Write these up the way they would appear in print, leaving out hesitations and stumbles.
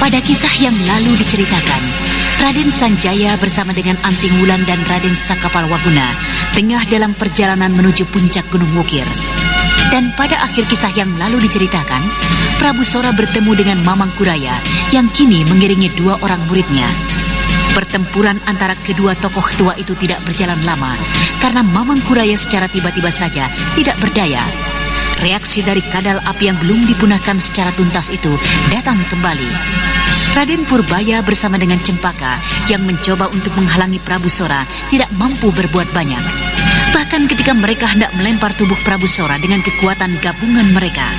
Pada kisah yang lalu diceritakan, Raden Sanjaya bersama dengan Anting Wulan dan Raden Sakapalwaguna tengah dalam perjalanan menuju puncak Gunung Wukir. Dan pada akhir kisah yang lalu diceritakan, Prabu Sora bertemu dengan Mamang Kuraya yang kini mengiringi 2 orang muridnya. Pertempuran antara kedua tokoh tua itu tidak berjalan lama karena Mamang Kuraya secara tiba-tiba saja tidak berdaya. Reaksi dari kadal api yang belum dipunahkan secara tuntas itu datang kembali. Raden Purbaya bersama dengan Cempaka yang mencoba untuk menghalangi Prabu Sora tidak mampu berbuat banyak. Bahkan ketika mereka hendak melempar tubuh Prabu Sora dengan kekuatan gabungan mereka.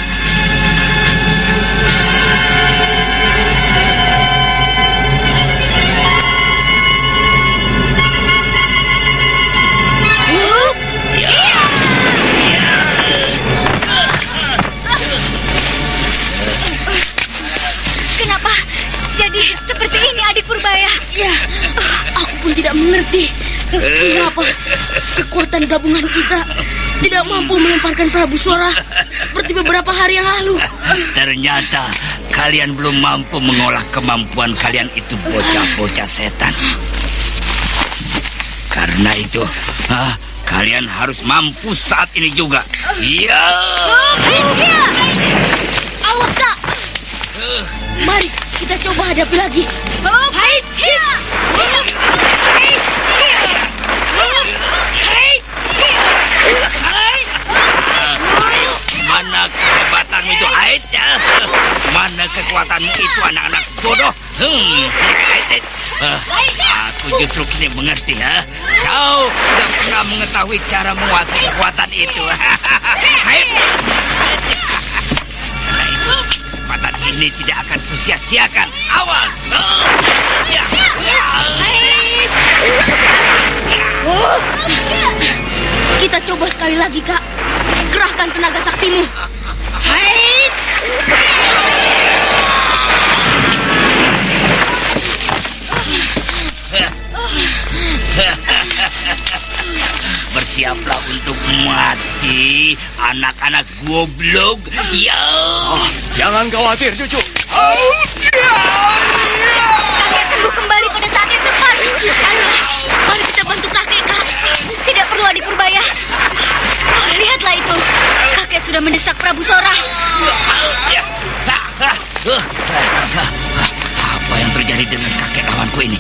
Seperti ini adik Purbaya. Ya, aku pun tidak mengerti mengapa kekuatan gabungan kita tidak mampu melemparkan Prabu Sora seperti beberapa hari yang lalu. Ternyata kalian belum mampu mengolah kemampuan kalian itu, bocah-bocah setan. Karena itu, kalian harus mampu saat ini juga. Iya. Awas, Kak. Mari kita coba hadapi lagi. Mana kehebatanmu itu, Haid? Mana kekuatanmu itu, anak-anak bodoh? Aku justru kini mengerti, Kau tidak pernah mengetahui cara menguasai kekuatan itu. Haid. Kesempatan ini tidak akan kusia-siakan. Awas! Kita coba sekali lagi, Kak. Kerahkan tenaga saktimu. Hai! Bersiaplah untuk mati, anak-anak goblok. Ya. Jangan khawatir, cucu. Kakek sembuh kembali pada saat yang tepat. Mari kita bantu kakek, Kak. Tidak perlu adik Purbaya. Lihatlah itu. Kakek sudah mendesak Prabu Sora. Apa yang terjadi dengan kakek lawanku ini?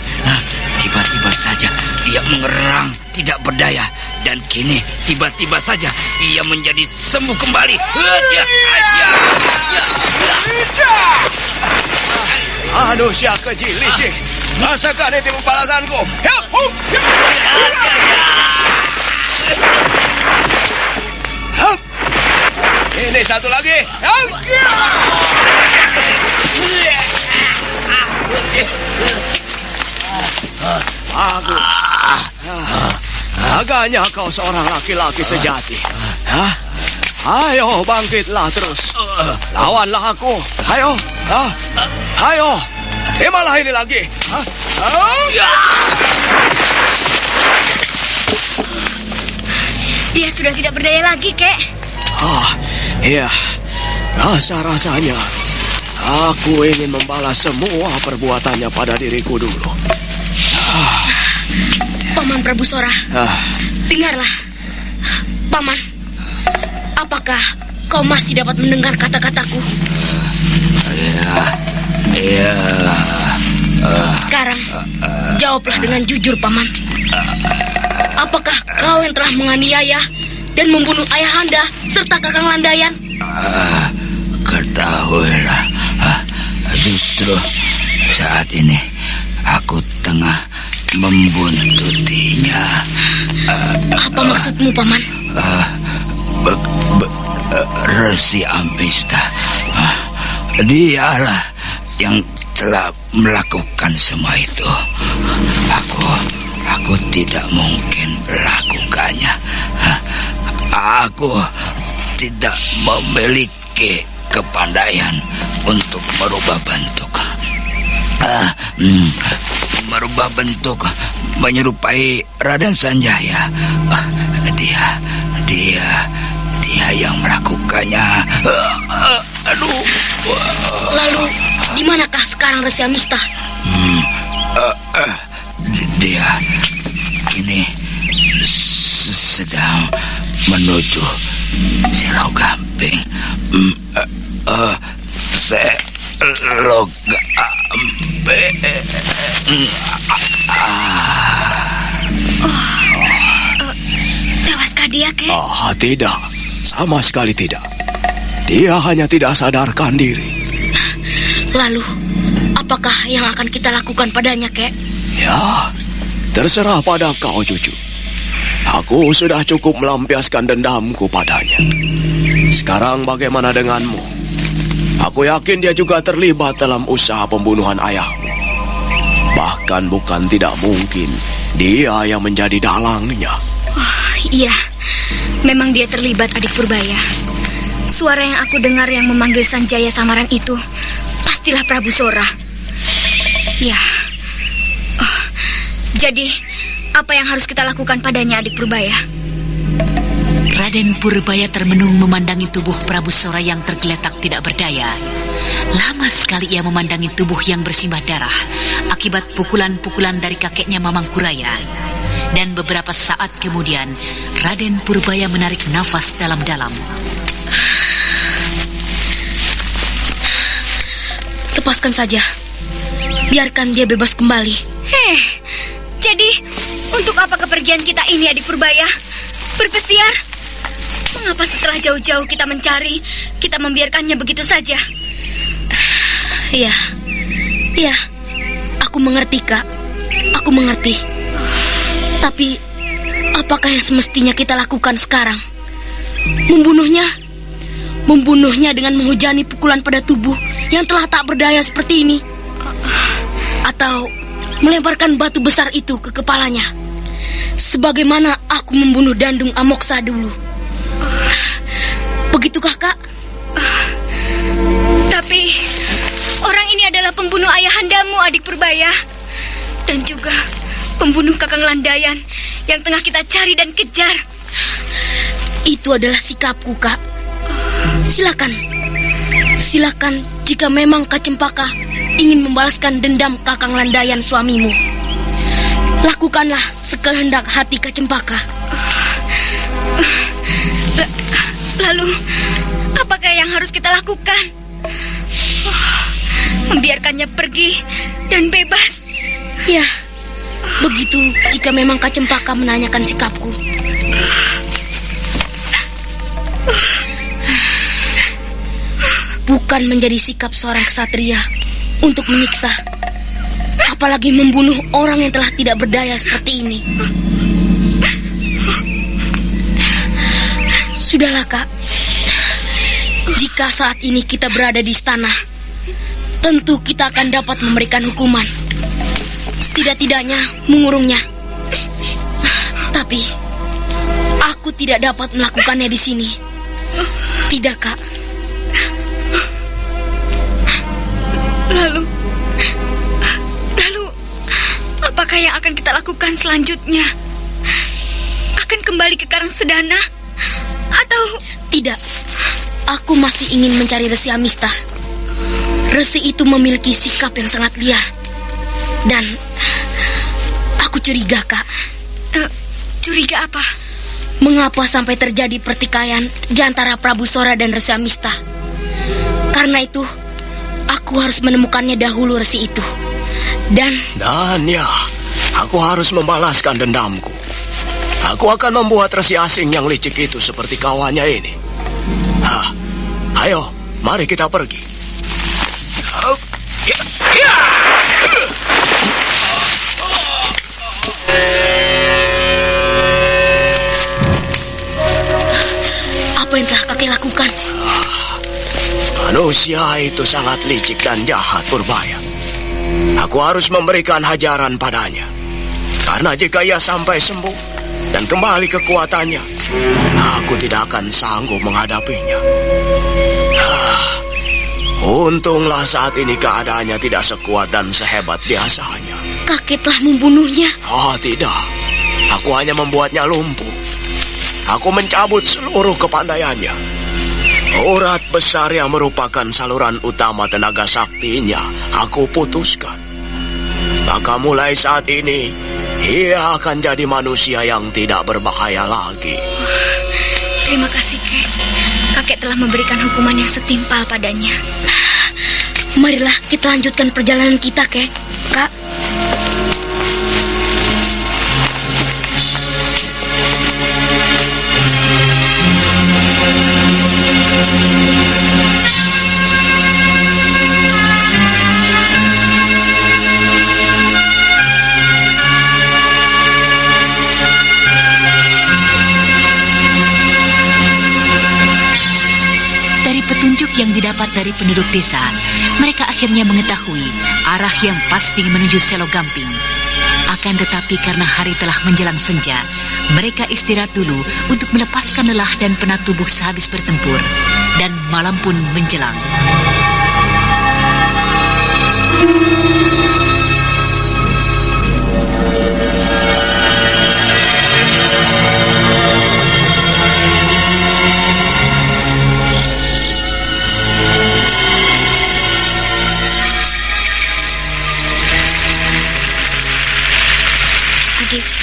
Tiba-tiba saja ia mengerang, tidak berdaya. Dan kini tiba-tiba saja ia menjadi sembuh kembali. Aduh, siap kecil licik. Rasakan itu balasanku. Ini satu lagi. Agaknya kau seorang laki-laki sejati. Ayo bangkitlah terus. Lawanlah aku. Ayo. Malah ini lagi. Dia sudah tidak berdaya lagi, Kek. Iya. Rasa-rasanya aku ingin membalas semua perbuatannya pada diriku dulu. Paman Prabu Sora, dengarlah. Paman, apakah kau masih dapat mendengar kata-kataku? Iya. Sekarang, jawablah dengan jujur, Paman. Apakah kau yang telah menganiaya dan membunuh ayahanda serta Kakang Landayan? Ketahuilah, justru saat ini aku tengah membuntutinya. Apa maksudmu, Paman? Resi Amista. Dialah yang telah melakukan semua itu. Aku tidak mungkin melakukannya. Aku tidak memiliki kepandaian untuk merubah bentuk. Merubah bentuk menyerupai Raden Sanjaya. Dia yang melakukannya. Lalu, gimanakah sekarang? sekarang Resi Amista? Dia ini sedang menuju Selau Gamping. Selau Gamping. Tewaskah dia, Kek? Tidak. Sama sekali tidak. Dia hanya tidak sadarkan diri. Lalu, apakah yang akan kita lakukan padanya, Kek? Ya, terserah pada kau, cucu. Aku sudah cukup melampiaskan dendamku padanya. Sekarang bagaimana denganmu? Aku yakin dia juga terlibat dalam usaha pembunuhan ayahmu. Bahkan bukan tidak mungkin dia yang menjadi dalangnya. Iya, memang dia terlibat, Adik Purbaya. Suara yang aku dengar yang memanggil Sanjaya Samaran itu pastilah Prabu Sora. Ya. Jadi, apa yang harus kita lakukan padanya, Adik Purbaya? Raden Purbaya termenung memandangi tubuh Prabu Sora yang tergeletak tidak berdaya. Lama sekali ia memandangi tubuh yang bersimbah darah akibat pukulan-pukulan dari kakeknya Mamang Kuraya. Dan beberapa saat kemudian, Raden Purbaya menarik nafas dalam-dalam. Lepaskan saja. Biarkan dia bebas kembali. Jadi, untuk apa kepergian kita ini, Adik Purbaya? Berpesiar? Mengapa setelah jauh-jauh kita mencari, kita membiarkannya begitu saja? Iya, aku mengerti, Kak. Aku mengerti. Tapi, apakah yang semestinya kita lakukan sekarang? Membunuhnya? Membunuhnya dengan menghujani pukulan pada tubuh yang telah tak berdaya seperti ini? Atau melemparkan batu besar itu ke kepalanya, sebagaimana aku membunuh Dandung Amoksa dulu? Begitukah, Kak? Tapi orang ini adalah pembunuh ayahandamu, Adik Purbaya, dan juga pembunuh Kakang Landayan yang tengah kita cari dan kejar. Itu adalah sikapku, Kak. Silakan jika memang Kak Cempaka ingin membalaskan dendam Kakang Landayan suamimu. Lakukanlah sekehendak hati Kak Cempaka. Lalu, apakah yang harus kita lakukan? Membiarkannya pergi dan bebas? Ya, begitu jika memang Kak Cempaka menanyakan sikapku. Bukan menjadi sikap seorang ksatria untuk menyiksa, apalagi membunuh orang yang telah tidak berdaya seperti ini. Sudahlah, Kak. Jika saat ini kita berada di istana, tentu kita akan dapat memberikan hukuman, setidak-tidaknya mengurungnya. Tapi aku tidak dapat melakukannya di sini. Tidak, Kak. Lalu, apakah yang akan kita lakukan selanjutnya? Akan kembali ke Karangsedana? Atau... Tidak, aku masih ingin mencari Resi Amista. Resi itu memiliki sikap yang sangat liar. Dan aku curiga, Kak. Curiga apa? Mengapa sampai terjadi pertikaian di antara Prabu Sora dan Resi Amista? Karena itu, aku harus menemukannya dahulu, Resi itu. Dan ya, aku harus membalaskan dendamku. Aku akan membuat Resi asing yang licik itu seperti kawannya ini. Ayo, mari kita pergi. Apa yang telah kakek lakukan? Manusia itu sangat licik dan jahat, Purbaya. Aku harus memberikan hajaran padanya. Karena jika ia sampai sembuh dan kembali kekuatannya, aku tidak akan sanggup menghadapinya. Untunglah saat ini keadaannya tidak sekuat dan sehebat biasanya. Kakek telah membunuhnya? Tidak. Aku hanya membuatnya lumpuh. Aku mencabut seluruh kepandaiannya. urat besar yang merupakan saluran utama tenaga saktinya aku putuskan. Maka mulai saat ini, ia akan jadi manusia yang tidak berbahaya lagi. Terima kasih, Kek. Kakek telah memberikan hukuman yang setimpal padanya. Marilah kita lanjutkan perjalanan kita, Kek. Kak. Petunjuk yang didapat dari penduduk desa, mereka akhirnya mengetahui arah yang pasti menuju Selo Gamping. Akan tetapi karena hari telah menjelang senja, mereka istirahat dulu untuk melepaskan lelah dan penat tubuh sehabis bertempur. Dan malam pun menjelang.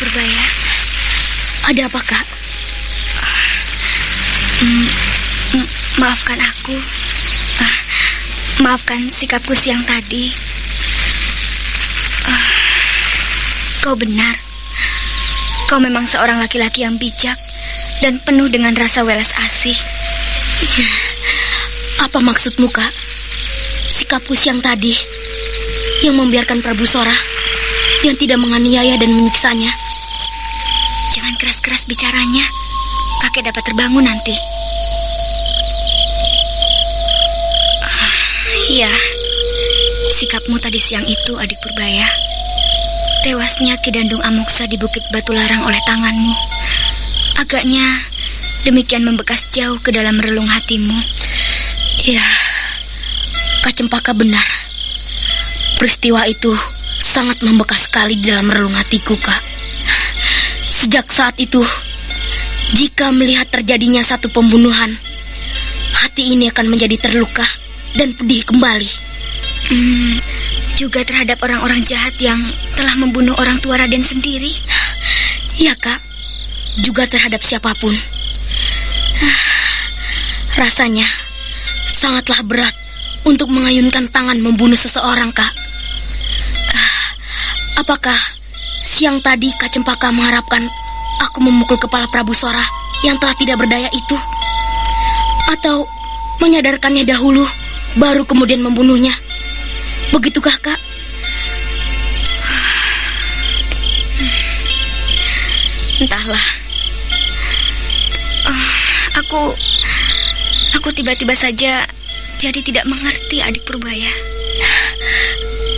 Purbaya, ada apa, Kak? Maafkan aku. Maafkan sikapku siang tadi. Kau benar. Kau memang seorang laki-laki yang bijak dan penuh dengan rasa welas asih. Apa maksudmu, Kak? Sikapku siang tadi yang membiarkan Prabu Sora yang tidak menganiaya dan menyiksanya. Shh, jangan keras-keras bicaranya. Kakek dapat terbangun nanti. Iya, sikapmu tadi siang itu, adik Purbaya. Tewasnya Ki Dandung Amoksa di Bukit Batu Larang oleh tanganmu. Agaknya demikian membekas jauh ke dalam relung hatimu. Iya, Kak Cempaka benar. Peristiwa itu sangat membekas sekali di dalam relung hatiku, Kak. Sejak saat itu, jika melihat terjadinya satu pembunuhan, hati ini akan menjadi terluka dan pedih kembali. Juga terhadap orang-orang jahat yang telah membunuh orang tua Raden sendiri. Iya, Kak. Juga terhadap siapapun. Rasanya sangatlah berat untuk mengayunkan tangan membunuh seseorang, Kak. Apakah siang tadi Kak Cempaka mengharapkan aku memukul kepala Prabu Sora yang telah tidak berdaya itu? Atau menyadarkannya dahulu, baru kemudian membunuhnya? Begitukah, Kak? Entahlah. Aku tiba-tiba saja jadi tidak mengerti, adik Purbaya.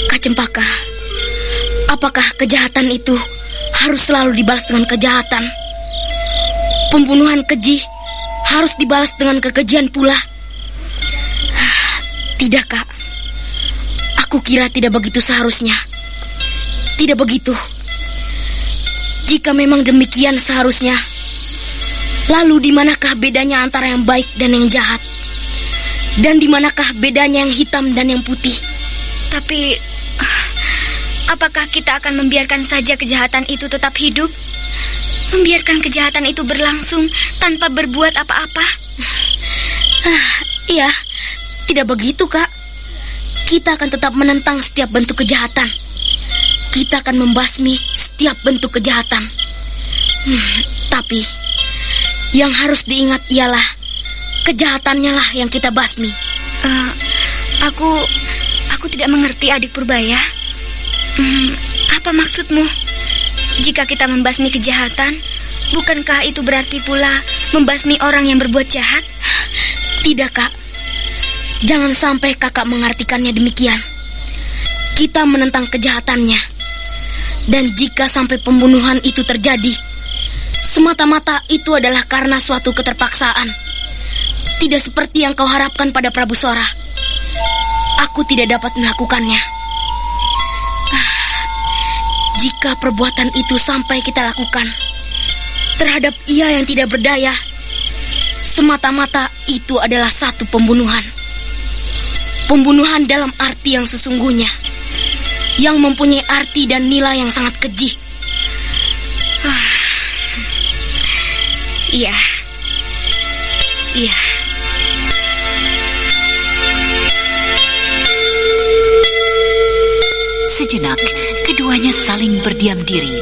Kak Cempaka, apakah kejahatan itu harus selalu dibalas dengan kejahatan? Pembunuhan keji harus dibalas dengan kekejian pula? Tidak, Kak. Aku kira tidak begitu seharusnya. Tidak begitu. Jika memang demikian seharusnya, lalu di manakah bedanya antara yang baik dan yang jahat? Dan di manakah bedanya yang hitam dan yang putih? Tapi apakah kita akan membiarkan saja kejahatan itu tetap hidup? Membiarkan kejahatan itu berlangsung tanpa berbuat apa-apa? Iya, tidak begitu, Kak. Kita akan tetap menentang setiap bentuk kejahatan. Kita akan membasmi setiap bentuk kejahatan. Tapi yang harus diingat ialah kejahatannya lah yang kita basmi. Aku tidak mengerti, adik Purbaya. Apa maksudmu? Jika kita membasmi kejahatan, bukankah itu berarti pula membasmi orang yang berbuat jahat? Tidak, Kak. Jangan sampai kakak mengartikannya demikian. Kita menentang kejahatannya. Dan jika sampai pembunuhan itu terjadi, semata-mata itu adalah karena suatu keterpaksaan. Tidak seperti yang kau harapkan pada Prabu Sora. Aku tidak dapat melakukannya. Jika perbuatan itu sampai kita lakukan terhadap ia yang tidak berdaya, semata-mata itu adalah satu pembunuhan. Pembunuhan dalam arti yang sesungguhnya, yang mempunyai arti dan nilai yang sangat keji. Iya. Iya. Sejenak, keduanya saling berdiam diri,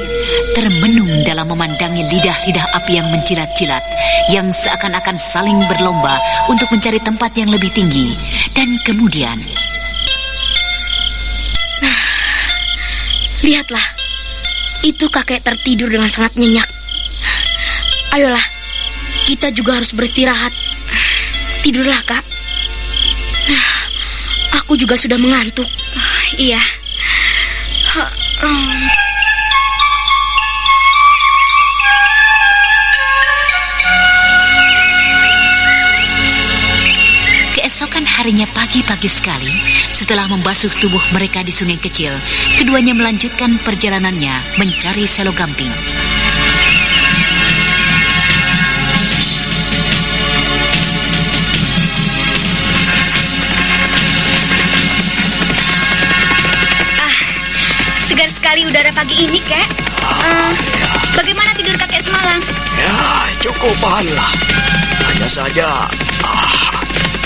termenung dalam memandangi lidah-lidah api yang menjilat-jilat, yang seakan-akan saling berlomba untuk mencari tempat yang lebih tinggi. Dan kemudian, lihatlah, itu kakek tertidur dengan sangat nyenyak. Ayolah, kita juga harus beristirahat. Tidurlah, Kak. Aku juga sudah mengantuk. Iya. keesokan harinya pagi-pagi sekali, setelah membasuh tubuh mereka di sungai kecil, keduanya melanjutkan perjalanannya mencari Selo Gamping. Segar sekali udara pagi ini, Kek. Bagaimana tidur kakek semalam? Ya, cukupanlah. Hanya saja,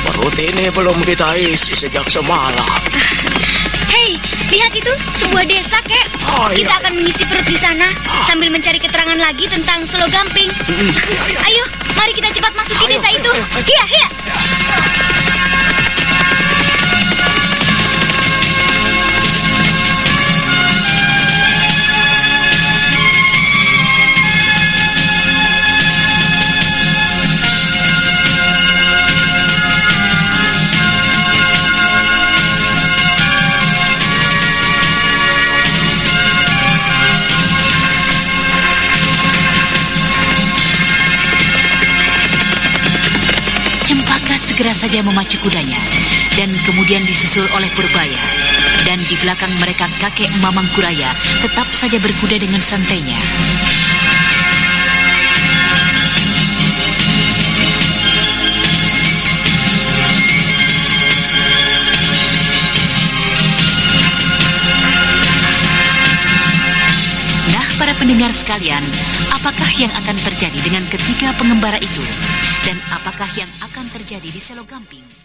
perut ini belum kita isi sejak semalam. Hei, lihat itu, sebuah desa, Kek. Kita akan mengisi perut di sana sambil mencari keterangan lagi tentang Selo Gamping. Ayo, mari kita cepat masuki desa itu. Hiya, hiya. Segera saja memacu kudanya, dan kemudian disusul oleh Purbaya. Dan di belakang mereka kakek Mamang Kuraya tetap saja berkuda dengan santainya. Nah, para pendengar sekalian, apakah yang akan terjadi dengan ketiga pengembara itu? Dan apakah yang akan terjadi di Selo Gamping?